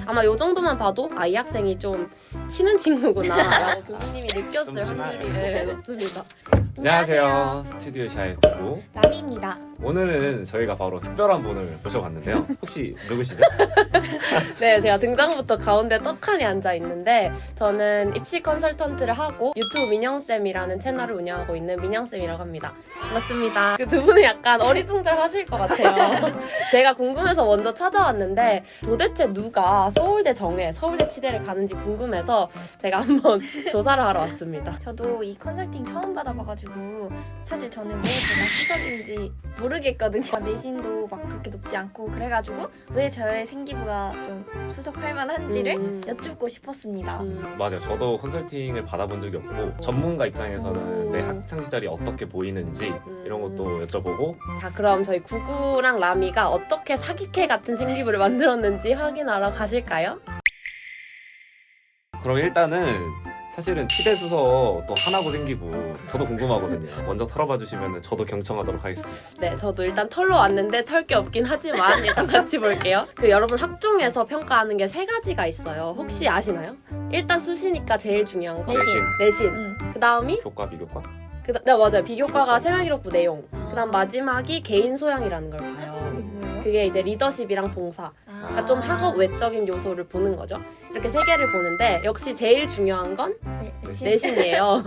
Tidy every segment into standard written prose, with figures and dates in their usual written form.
아마 요 정도만 봐도 아, 이 학생이 좀 치는 친구구나 라고 교수님이 느꼈을 확률이 높습니다. 안녕하세요. 스튜디오 샤의 부부 라미입니다. 오늘은 저희가 바로 특별한 분을 모셔봤는데요. 혹시 누구시죠? 네, 제가 등장부터 가운데 떡하니 앉아 있는데 저는 입시 컨설턴트를 하고 유튜브 민영쌤이라는 채널을 운영하고 있는 민영쌤이라고 합니다. 반갑습니다. 그 두 분은 약간 어리둥절하실 것 같아요. 제가 궁금해서 먼저 찾아왔는데 도대체 누가 서울대 정예, 서울대 치대를 가는지 궁금해서 제가 한번 조사를 하러 왔습니다. 저도 이 컨설팅 처음 받아봐가지고 사실 저는 왜 제가 수석인지 모르겠거든요. 내신도 막 그렇게 높지 않고 그래가지고 왜 저의 생기부가 좀 수석할 만한지를 여쭙고 싶었습니다. 맞아요. 저도 컨설팅을 받아본 적이 없고 전문가 입장에서는 내 학창 시절이 어떻게 보이는지 이런 것도 여쭤보고 자, 그럼 저희 구구랑 라미가 어떻게 사기캐 같은 생기부를 만들었는지 확인하러 가실까요? 그럼 일단은 사실은 치대 수서 또 하나고 생기고 저도 궁금하거든요. 먼저 털어봐 주시면 저도 경청하도록 하겠습니다. 네, 저도 일단 털러 왔는데 털 게 없긴 하지만 일단 같이 볼게요. 그 여러분 학종에서 평가하는 게 3가지가 있어요. 혹시 아시나요? 일단 수시니까 제일 중요한 거 내신. 그 다음이 효과, 비교과? 네, 맞아요. 비교과가 생활기록부 내용. 그 다음 마지막이 개인 소양이라는 걸 봐요. 뭐예요? 그게 이제 리더십이랑 봉사. 그러니까 좀 학업 외적인 요소를 보는 거죠. 이렇게 3개를 보는데 역시 제일 중요한 건 내신이에요.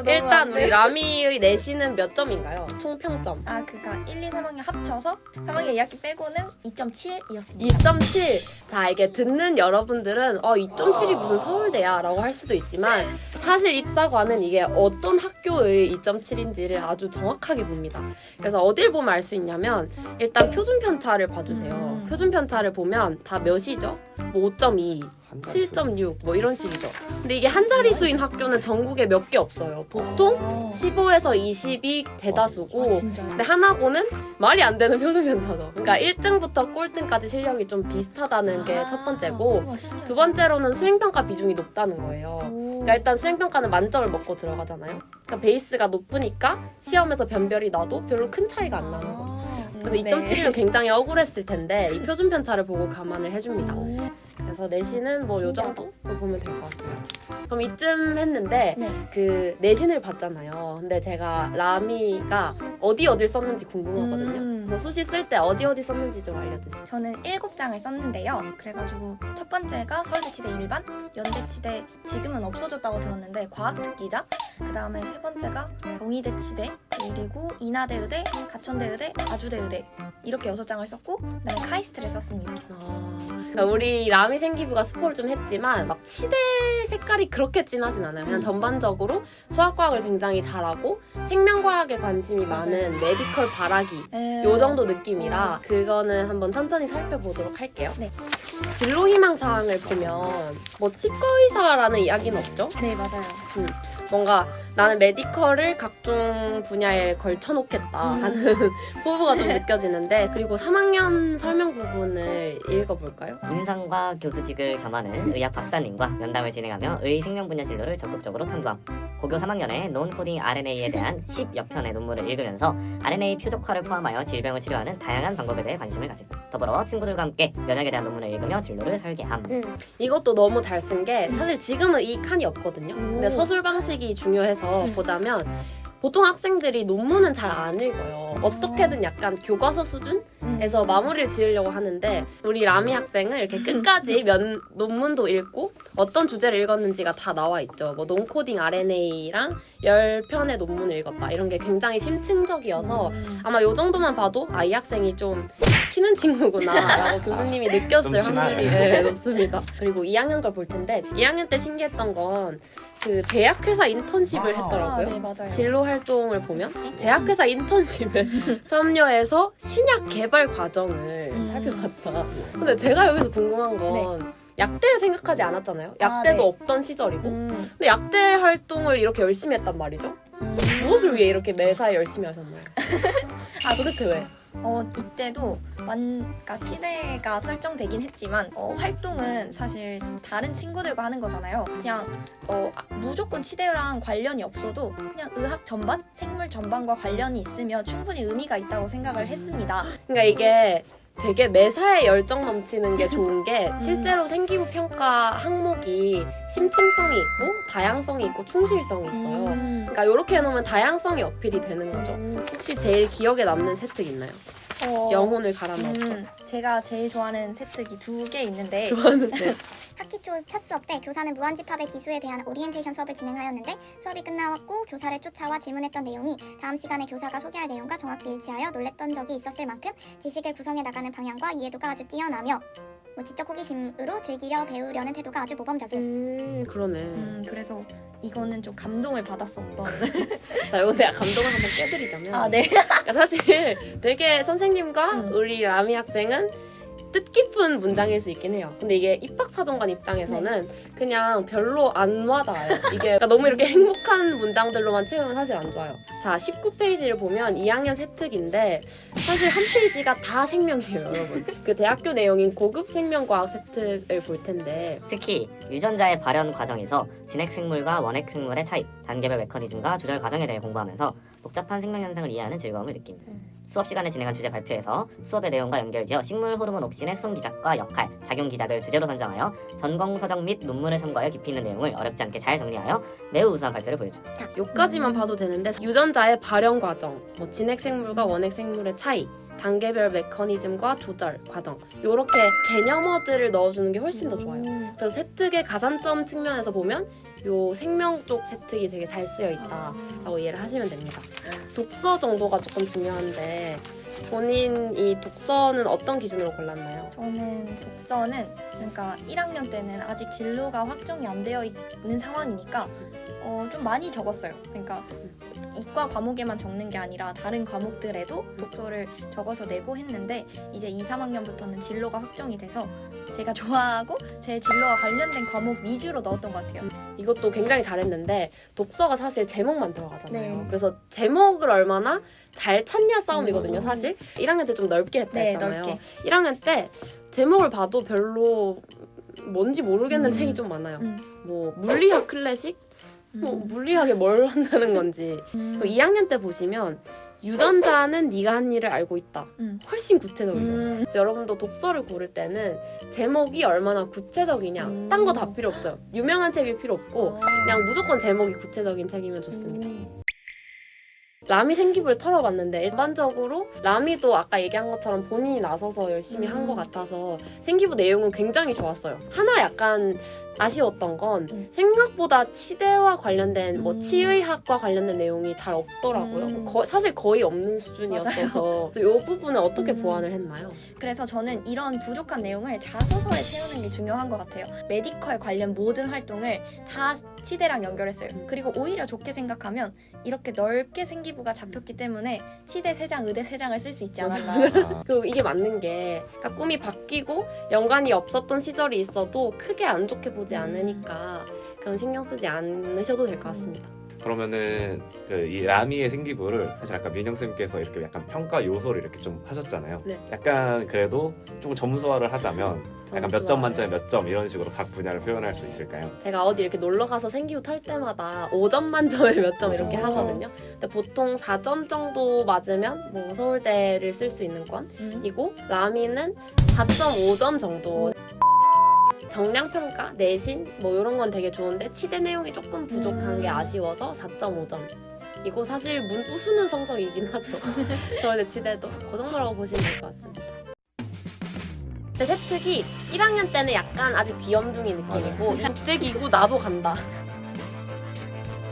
일단 우리 라미의 내신은 몇 점인가요? 총 평점. 그니까 1, 2, 3학년 합쳐서 3학년 2학기 빼고는 2.7이었습니다. 2.7. 자, 이게 듣는 여러분들은 2.7이 무슨 서울대야 라고 할 수도 있지만 사실 입사관은 이게 어떤 학교의 2.7인지를 아주 정확하게 봅니다. 그래서 어딜 보면 알 수 있냐면 일단 표준 편차를 봐주세요. 표준 편차를 보면 다 몇이죠? 뭐 5.2, 7.6 뭐 이런 식이죠. 근데 이게 한 자릿수인 학교는 전국에 몇 개 없어요. 보통 15에서 20이 대다수고 진짜요? 근데 하나고는 말이 안 되는 표준 편차죠. 그러니까 1등부터 꼴등까지 실력이 좀 비슷하다는 게 첫 번째고 두 번째로는 수행평가 비중이 높다는 거예요. 그러니까 일단 수행평가는 만점을 먹고 들어가잖아요. 그러니까 베이스가 높으니까 시험에서 변별이 나도 별로 큰 차이가 안 나는 거죠. 그래서 2.7이면 굉장히 억울했을 텐데 이 표준 편차를 보고 감안을 해줍니다. 그래서 내신은 뭐 요 정도 보면 될 것 같아요. 그럼 이쯤 했는데 그 내신을 봤잖아요. 근데 제가 라미가 어딜 썼는지 궁금하거든요. 그래서 수시 쓸 때 어디 썼는지 좀 알려주세요. 저는 7장을 썼는데요. 그래가지고 첫 번째가 서울대치대 일반, 연대치대 지금은 없어졌다고 들었는데 과학특기자, 그 다음에 세 번째가 경희대치대, 그리고 인하대의대, 가천대의대, 아주대의대 이렇게 6장을 썼고 그다음에 카이스트를 썼습니다. 그러니까 우리 라미 생기부가 스포를 좀 했지만 막 치대 색깔이 그렇게 진하진 않아요. 그냥 전반적으로 수학과학을 굉장히 잘하고 생명과학에 관심이 많은 메디컬 바라기 요 정도 느낌이라 그거는 한번 천천히 살펴보도록 할게요. 네. 진로 희망 사항을 보면 뭐 치과의사라는 이야기는 없죠? 네, 맞아요. 뭔가 나는 메디컬을 각종 분야에 걸쳐놓겠다 하는 포부가 좀 느껴지는데 그리고 3학년 설명 부분을 읽어볼까요? 임상과 교수직을 겸하는 의학 박사님과 면담을 진행하며 의 생명 분야 진로를 적극적으로 탐구함. 고교 3학년에 논코딩 RNA에 대한 10여 편의 논문을 읽으면서 RNA 표적화를 포함하여 질병을 치료하는 다양한 방법에 대해 관심을 가짐. 더불어 친구들과 함께 면역에 대한 논문을 읽으며 진로를 설계함. 이것도 너무 잘 쓴 게 사실 지금은 이 칸이 없거든요. 근데 서술 방식이 중요해서 보자면 보통 학생들이 논문은 잘 안 읽어요. 어떻게든 약간 교과서 수준에서 마무리를 지으려고 하는데 우리 라미 학생은 이렇게 끝까지 논문도 읽고 어떤 주제를 읽었는지가 다 나와 있죠. 뭐 논코딩 RNA랑 10편의 논문을 읽었다. 이런 게 굉장히 심층적이어서 아마 요 정도만 봐도 아, 이 학생이 좀 치는 친구구나 라고 교수님이 느꼈을 확률이 높습니다. 그리고 2학년 걸 볼 텐데 2학년 때 신기했던 건 그 제약회사 인턴십을 했더라고요. 네, 맞아요. 진로 활동을 보면 제약회사 인턴십에 참여해서 신약 개발 과정을 살펴봤다. 근데 제가 여기서 궁금한 건 약대를 생각하지 않았잖아요. 약대도 없던 시절이고. 근데 약대 활동을 이렇게 열심히 했단 말이죠. 무엇을 위해 이렇게 매사에 열심히 하셨나요? 도대체 왜? 이때도 그러니까 치대가 설정되긴 했지만 활동은 사실 다른 친구들과 하는 거잖아요. 그냥 무조건 치대랑 관련이 없어도 그냥 의학 전반, 생물 전반과 관련이 있으면 충분히 의미가 있다고 생각을 했습니다. 그러니까 이게 되게 매사에 열정 넘치는 게 좋은 게 실제로 생기부 평가 항목이 심층성이 있고 다양성이 있고 충실성이 있어요. 그러니까 이렇게 해놓으면 다양성이 어필이 되는 거죠. 혹시 제일 기억에 남는 세특 있나요? 영혼을 갈아 넣었죠. 제가 제일 좋아하는 세특이 2개 있는데 좋아하는데 학기 초 첫 수업 때 교사는 무한집합의 기수에 대한 오리엔테이션 수업을 진행하였는데 수업이 끝나왔고 교사를 쫓아와 질문했던 내용이 다음 시간에 교사가 소개할 내용과 정확히 일치하여 놀랬던 적이 있었을 만큼 지식을 구성해 나가는 방향과 이해도가 아주 뛰어나며 지적 호기심으로 즐기려 배우려는 태도가 아주 모범적이에요. 그러네. 그래서 이거는 좀 감동을 받았었던. 자, 이거 제가 감동을 한번 깨드리자면 아, 네. 그러니까 사실 되게 선생님과 우리 라미 학생은 뜻깊은 문장일 수 있긴 해요. 근데 이게 입학사정관 입장에서는 그냥 별로 안 와닿아요. 이게 그러니까 너무 이렇게 행복한 문장들로만 채우면 사실 안 좋아요. 자, 19페이지를 보면 2학년 세특인데 사실 한 페이지가 다 생명이에요, 여러분. 그 대학교 내용인 고급 생명과학 세특을 볼 텐데 특히 유전자의 발현 과정에서 진핵생물과 원핵생물의 차이, 단계별 메커니즘과 조절 과정에 대해 공부하면서 복잡한 생명 현상을 이해하는 즐거움을 느낍니다. 수업 시간에 진행한 주제 발표에서 수업의 내용과 연결지어 식물 호르몬 옥신의 수송 기작과 역할, 작용 기작을 주제로 선정하여 전공 서적 및 논문을 참고하여 깊이 있는 내용을 어렵지 않게 잘 정리하여 매우 우수한 발표를 보여줘. 자, 요까지만 봐도 되는데 유전자의 발현 과정, 진핵생물과 원핵생물의 차이, 단계별 메커니즘과 조절 과정 요렇게 개념어들을 넣어주는 게 훨씬 더 좋아요. 그래서 세특의 가산점 측면에서 보면 요 생명 쪽 세특이 되게 잘 쓰여 있다라고 이해를 하시면 됩니다. 독서 정도가 조금 중요한데 본인 이 독서는 어떤 기준으로 골랐나요? 저는 독서는 그러니까 1학년 때는 아직 진로가 확정이 안 되어 있는 상황이니까 좀 많이 적었어요. 그러니까 이과 과목에만 적는 게 아니라 다른 과목들에도 독서를 적어서 내고 했는데 이제 2, 3학년부터는 진로가 확정이 돼서 제가 좋아하고 제 진로와 관련된 과목 위주로 넣었던 것 같아요. 이것도 굉장히 잘했는데 독서가 사실 제목만 들어가잖아요. 네. 그래서 제목을 얼마나 잘 찾냐 싸움이거든요, 사실. 1학년 때 좀 넓게 했다 네, 했잖아요. 넓게. 1학년 때 제목을 봐도 별로 뭔지 모르겠는 책이 좀 많아요. 뭐 물리학 클래식? 뭐 물리학에 뭘 한다는 건지. 2학년 때 보시면 유전자는 네가 한 일을 알고 있다. 훨씬 구체적이죠. 그래서 여러분도 독서를 고를 때는 제목이 얼마나 구체적이냐. 딴 거 다 필요 없어요. 유명한 책일 필요 없고 그냥 무조건 제목이 구체적인 책이면 좋습니다. 라미 생기부를 털어봤는데 일반적으로 라미도 아까 얘기한 것처럼 본인이 나서서 열심히 한 것 같아서 생기부 내용은 굉장히 좋았어요. 하나 약간 아쉬웠던 건 생각보다 치대와 관련된 뭐 치의학과 관련된 내용이 잘 없더라고요. 사실 거의 없는 수준이었어서 이 부분은 어떻게 보완을 했나요? 그래서 저는 이런 부족한 내용을 자소서에 채우는 게 중요한 것 같아요. 메디컬 관련 모든 활동을 다 치대랑 연결했어요. 그리고 오히려 좋게 생각하면 이렇게 넓게 생기부가 잡혔기 때문에 치대 3장, 의대 3장을 쓸 수 있지 않았나. 그리고 이게 맞는 게 그러니까 꿈이 바뀌고 연관이 없었던 시절이 있어도 크게 안 좋게 보지 않으니까 그건 신경 쓰지 않으셔도 될 것 같습니다. 그러면은 이 라미의 생기부를 사실 아까 민영 쌤께서 이렇게 약간 평가 요소를 이렇게 좀 하셨잖아요. 네. 약간 그래도 조금 점수화를 하자면 약간 몇 점 만점에 몇 점 이런 식으로 각 분야를 표현할 수 있을까요? 제가 어디 이렇게 놀러 가서 생기부 털 때마다 5점 만점에 몇 점 이렇게 하거든요. 근데 보통 4점 정도 맞으면 뭐 서울대를 쓸 수 있는 건이고 라미는 4.5점 정도. 정량평가, 내신 뭐 이런 건 되게 좋은데 치대 내용이 조금 부족한 게 아쉬워서 4.5점. 이거 사실 우수는 성적이긴 하죠. 서울대 치대도 그 정도라고 보시면 될 것 같습니다. 근데 세특이 1학년 때는 약간 아직 귀염둥이 느낌이고 국제기구 나도 간다.